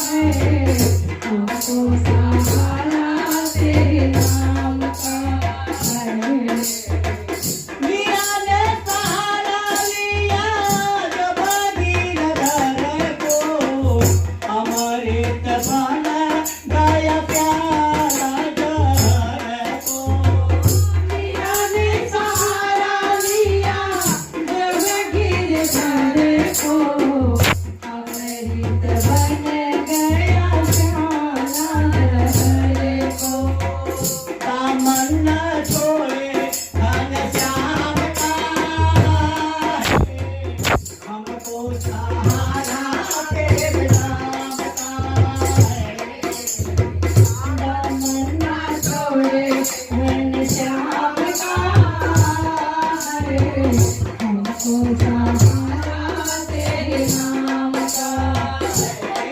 है, हमको सहारा तेरे नाम का है। मीरा ने सहारा लिया जब दीनदार को, अमृत बन गया प्यारा जहर को। मीरा ने सहारा लिया जब गिरधर को, अमृत बन